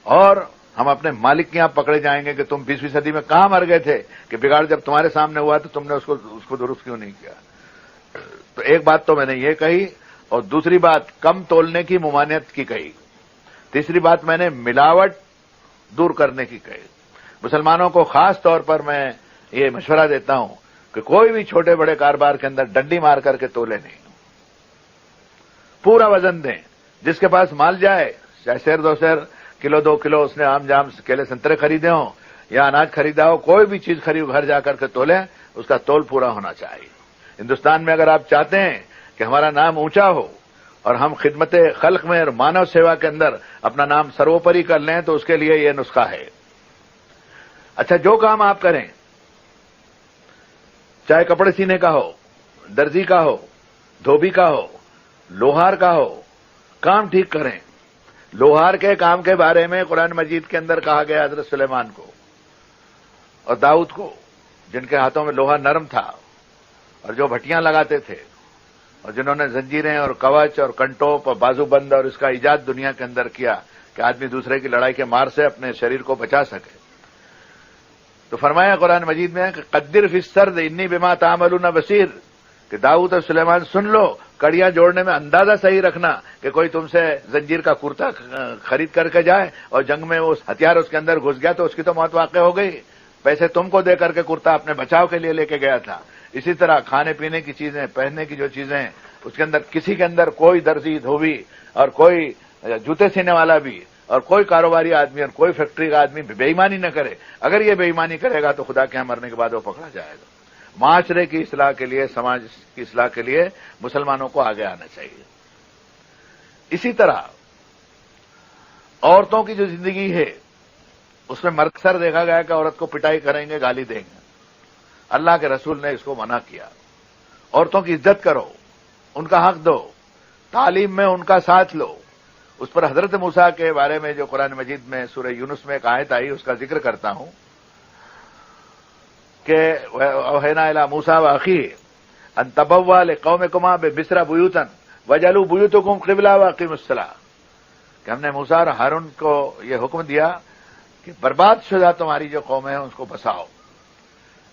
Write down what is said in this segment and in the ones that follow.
اور ہم اپنے مالک کے یہاں پکڑے جائیں گے کہ تم 20ویں صدی میں کہاں مر گئے تھے کہ بگاڑ جب تمہارے سامنے ہوا تو تم نے اس کو درست کیوں نہیں کیا. تو ایک بات تو میں نے یہ کہی، اور دوسری بات کم تولنے کی ممانعت کی کہی. تیسری بات میں نے ملاوٹ دور کرنے کی کہی. مسلمانوں کو خاص طور پر میں یہ مشورہ دیتا ہوں کہ کوئی بھی چھوٹے بڑے کاروبار کے اندر ڈنڈی مار کر کے تولے نہیں، پورا وزن دیں. جس کے پاس مال جائے، چاہے سیر 2 سیر، کلو 2 کلو اس نے آم جام کیلے سنترے خریدے ہوں یا اناج خریدا ہو، کوئی بھی چیز خرید گھر جا کر کے تولیں، اس کا تول پورا ہونا چاہیے. ہندوستان میں اگر آپ چاہتے ہیں کہ ہمارا نام اونچا ہو اور ہم خدمت خلق میں اور مانو سیوا کے اندر اپنا نام سروپری کر لیں تو اس کے لیے یہ نسخہ ہے. اچھا، جو کام آپ کریں، چاہے کپڑے سینے کا ہو، درزی کا ہو، دھوبی کا ہو، لوہار کا ہو، کام ٹھیک کریں. لوہار کے کام کے بارے میں قرآن مجید کے اندر کہا گیا حضرت سلیمان کو اور داؤد کو، جن کے ہاتھوں میں لوہا نرم تھا اور جو بھٹیاں لگاتے تھے اور جنہوں نے زنجیریں اور کوچ اور کنٹوپ اور بازو بند اور اس کا ایجاد دنیا کے اندر کیا کہ آدمی دوسرے کی لڑائی کے مار سے اپنے شریر کو بچا سکے. تو فرمایا قرآن مجید میں کہ قدر فی السرد انی بما تعملون بصیر، کہ داؤد اور سلیمان سن لو، کڑیاں جوڑنے میں اندازہ صحیح رکھنا کہ کوئی تم سے زنجیر کا کرتا خرید کر کے جائے اور جنگ میں وہ ہتھیار اس کے اندر گھس گیا تو اس کی تو موت واقع ہو گئی. پیسے تم کو دے کر کے کرتا اپنے بچاؤ کے لیے لے کے گیا تھا. اسی طرح کھانے پینے کی چیزیں، پہننے کی جو چیزیں ہیں، اس کے اندر کسی کے اندر کوئی درزی دھوبی اور کوئی جوتے سینے والا بھی اور کوئی کاروباری آدمی اور کوئی فیکٹری کا آدمی بے ایمانی نہ کرے. اگر یہ بے ایمانی کرے گا تو خدا کے یہاں مرنے کے بعد وہ پکڑا جائے گا. معاشرے کی اصلاح کے لیے، سماج کی اصلاح کے لیے مسلمانوں کو آگے آنا چاہیے. اسی طرح عورتوں کی جو زندگی ہے اس میں مرکزر دیکھا گیا کہ عورت کو پٹائی کریں گے، گالی دیں گے. اللہ کے رسول نے اس کو منع کیا. عورتوں کی عزت کرو، ان کا حق دو، تعلیم میں ان کا ساتھ لو. اس پر حضرت موسیٰ کے بارے میں جو قرآن مجید میں سورہ یونس میں ایک آیت آئی، اس کا ذکر کرتا ہوں کہ اوحینا الی موسیٰ واخیہ ان تبوأ لقومکما بمصر بیوتا وجعلوا بیوتکم قبلہ واقیموا الصلاۃ، کہ ہم نے موسیٰ اور ہارون کو یہ حکم دیا کہ برباد شدہ تمہاری جو قوم ہے اس کو بساؤ.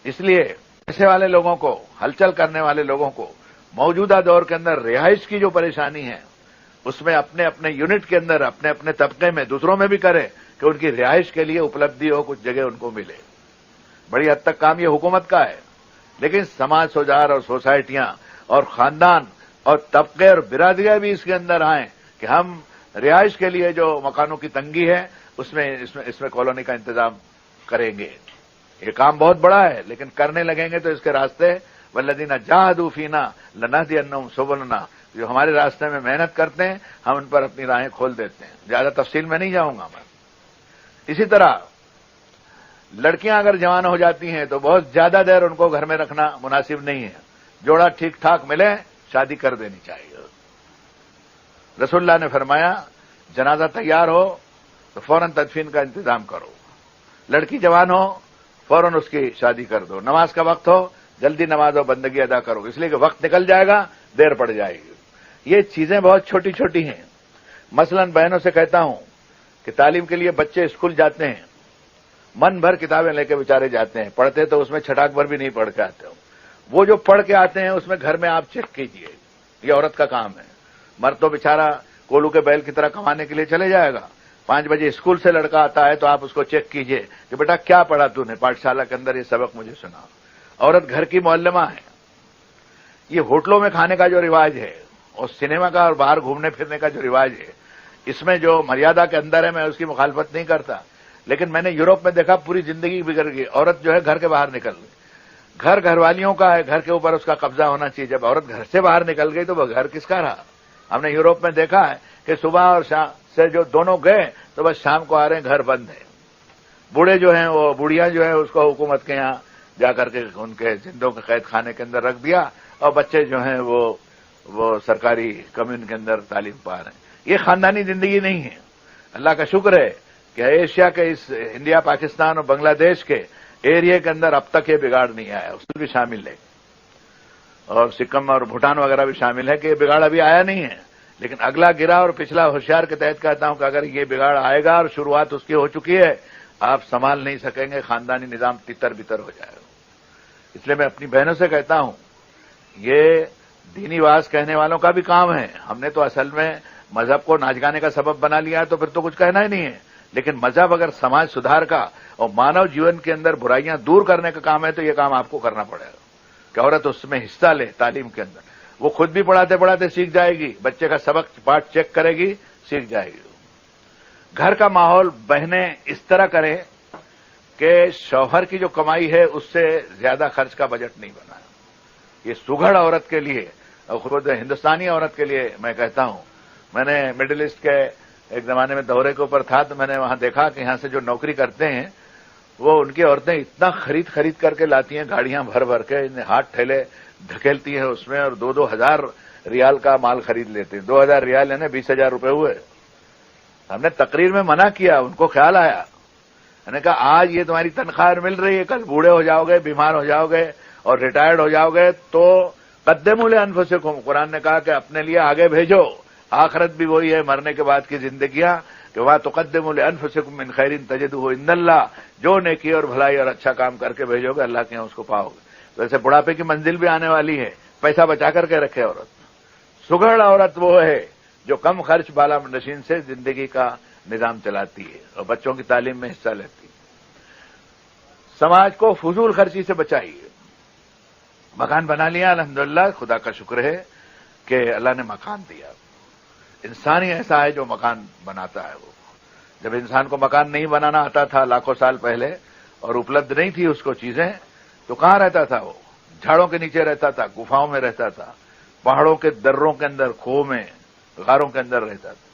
اس لیے پیسے والے لوگوں کو، ہلچل کرنے والے لوگوں کو موجودہ دور کے اندر رہائش کی جو پریشانی ہے اس میں اپنے اپنے یونٹ کے اندر، اپنے اپنے طبقے میں دوسروں میں بھی کرے کہ ان کی رہائش کے لیے اپلبدھی ہو، کچھ جگہ ان کو ملے. بڑی حد تک کام یہ حکومت کا ہے، لیکن سماج سوجار اور سوسائٹیاں اور خاندان اور طبقے اور برادریاں بھی اس کے اندر آئیں کہ ہم رہائش کے لیے جو مکانوں کی تنگی ہے اس میں کالونی کا انتظام کریں گے. یہ کام بہت بڑا ہے، لیکن کرنے لگیں گے تو اس کے راستے والذین جاہدوا فینا لنہدینہم سبلنا، جو ہمارے راستے میں محنت کرتے ہیں ہم ان پر اپنی راہیں کھول دیتے ہیں. زیادہ تفصیل میں نہیں جاؤں گا میں. اسی طرح لڑکیاں اگر جوان ہو جاتی ہیں تو بہت زیادہ دیر ان کو گھر میں رکھنا مناسب نہیں ہے. جوڑا ٹھیک ٹھاک ملے، شادی کر دینی چاہیے. رسول اللہ نے فرمایا جنازہ تیار ہو تو فوراً تدفین کا انتظام کرو. لڑکی جوان ہو فوراً اس کی شادی کر دو. نماز کا وقت ہو جلدی نماز و بندگی ادا کرو، اس لیے کہ وقت نکل جائے گا، دیر پڑ جائے گی. یہ چیزیں بہت چھوٹی چھوٹی ہیں. مثلا بہنوں سے کہتا ہوں کہ تعلیم کے لیے بچے اسکول جاتے ہیں، من بھر کتابیں لے کے بیچارے جاتے ہیں، پڑھتے تو اس میں چھٹاک بھر بھی نہیں پڑھ کے آتے ہو. وہ جو پڑھ کے آتے ہیں اس میں گھر میں آپ چیک کیجئے. یہ عورت کا کام ہے. مرد تو بیچارہ کولو کے بیل کی طرح کمانے کے لیے چلے جائے گا. 5 بجے اسکول سے لڑکا آتا ہے تو آپ اس کو چیک کیجئے کہ بیٹا کیا پڑھا تو نے پاٹھشالہ کے اندر، یہ سبق مجھے سنا. عورت گھر کی معلمہ ہے. یہ ہوٹلوں میں کھانے کا جو رواج ہے اور سنیما کا اور باہر گھومنے پھرنے کا جو رواج ہے، اس میں جو مریادہ کے اندر ہے میں اس کی مخالفت نہیں کرتا، لیکن میں نے یورپ میں دیکھا پوری زندگی بگڑ گئی. عورت جو ہے گھر کے باہر نکل گئی. گھر والیوں کا ہے، گھر کے اوپر اس کا قبضہ ہونا چاہیے. جب عورت گھر سے باہر نکل گئی تو وہ گھر کس کا رہا؟ ہم نے یورپ میں دیکھا ہے کہ صبح اور شام سے جو دونوں گئے تو بس شام کو آ رہے ہیں، گھر بند ہے. بوڑھے جو ہیں، وہ بوڑھیاں جو ہیں، اس کو حکومت کے یہاں جا کر کے ان کے زندوں کے قید خانے کے اندر رکھ دیا، اور بچے جو ہیں وہ سرکاری کمیون کے اندر تعلیم پا رہے ہیں. یہ خاندانی زندگی نہیں ہے. اللہ کا شکر ہے کہ ایشیا کے اس انڈیا، پاکستان اور بنگلہ دیش کے ایریا کے اندر اب تک یہ بگاڑ نہیں آیا. اس میں بھی شامل ہے، اور سکم اور بھوٹان وغیرہ بھی شامل ہے کہ یہ بگاڑ ابھی آیا نہیں ہے. لیکن اگلا گرا اور پچھلا ہوشیار کے تحت کہتا ہوں کہ اگر یہ بگاڑ آئے گا اور شروعات اس کی ہو چکی ہے، آپ سنبھال نہیں سکیں گے، خاندانی نظام تتر بتر ہو جائے گا۔ اس لیے میں اپنی بہنوں سے کہتا ہوں، یہ دینی واز کہنے والوں کا بھی کام ہے۔ ہم نے تو اصل میں مذہب کو ناچ گانے کا سبب بنا لیا ہے، تو پھر تو کچھ کہنا ہی نہیں ہے۔ لیکن مذہب اگر سماج سدھار کا اور مانو جیون کے اندر برائیاں دور کرنے کا کام ہے، تو یہ کام آپ کو کرنا پڑے گا کہ عورت اس میں حصہ لے تعلیم کے اندر۔ وہ خود بھی پڑھاتے پڑھاتے سیکھ جائے گی، بچے کا سبق پاٹ چیک کرے گی، سیکھ جائے گی۔ گھر کا ماحول بہنیں اس طرح کریں کہ شوہر کی جو کمائی ہے اس سے زیادہ خرچ کا بجٹ نہیں بنا۔ یہ سگڑ عورت کے لیے اور خود ہندوستانی عورت کے لیے میں کہتا ہوں، میں نے مڈل ایسٹ کے ایک زمانے میں دورے کے اوپر تھا، تو میں نے وہاں دیکھا کہ یہاں سے جو نوکری کرتے ہیں وہ ان کی عورتیں اتنا خرید کر کے لاتی ہیں، گاڑیاں بھر بھر کے، ہاتھ ٹھیلے دھکیلتی ہیں اس میں، اور 2,000 ریال کا مال خرید لیتے ہیں۔ 2,000 ریال یعنی 20,000 روپے ہوئے۔ ہم نے تقریر میں منع کیا، ان کو خیال آیا، میں نے کہا آج یہ تمہاری تنخواہ مل رہی ہے، کل بوڑھے ہو جاؤ گے، بیمار ہو جاؤ گے اور ریٹائرڈ ہو جاؤ گے تو قدموا لانفسکم، قرآن نے کہا کہ اپنے لیے آگے بھیجو۔ آخرت بھی وہی ہے، مرنے کے بعد کی زندگیاں، کہ وہاں تقدموا لانفسکم من خیر تجدوہ عند اللہ، جو نیکی اور بھلائی اور اچھا کام کر کے بھیجو گے اللہ کے یہاں اس کو پاؤ گے۔ ویسے بڑھاپے کی منزل بھی آنے والی ہے، پیسہ بچا کر کے رکھے عورت۔ سگڑ عورت وہ ہے جو کم خرچ بالا نشین سے زندگی کا نظام چلاتی ہے اور بچوں کی تعلیم میں حصہ لیتی ہے۔ سماج کو فضول خرچی سے بچائیے۔ مکان بنا لیا، الحمدللہ، خدا کا شکر ہے کہ اللہ نے مکان دیا۔ انسان ہی ایسا ہے جو مکان بناتا ہے۔ وہ جب انسان کو مکان نہیں بنانا آتا تھا لاکھوں سال پہلے اور اپلبدھ نہیں تھی اس کو چیزیں، تو کہاں رہتا تھا؟ وہ جھاڑوں کے نیچے رہتا تھا، گفاؤں میں رہتا تھا، پہاڑوں کے دروں کے اندر، کھوہ میں، غاروں کے اندر رہتا تھا۔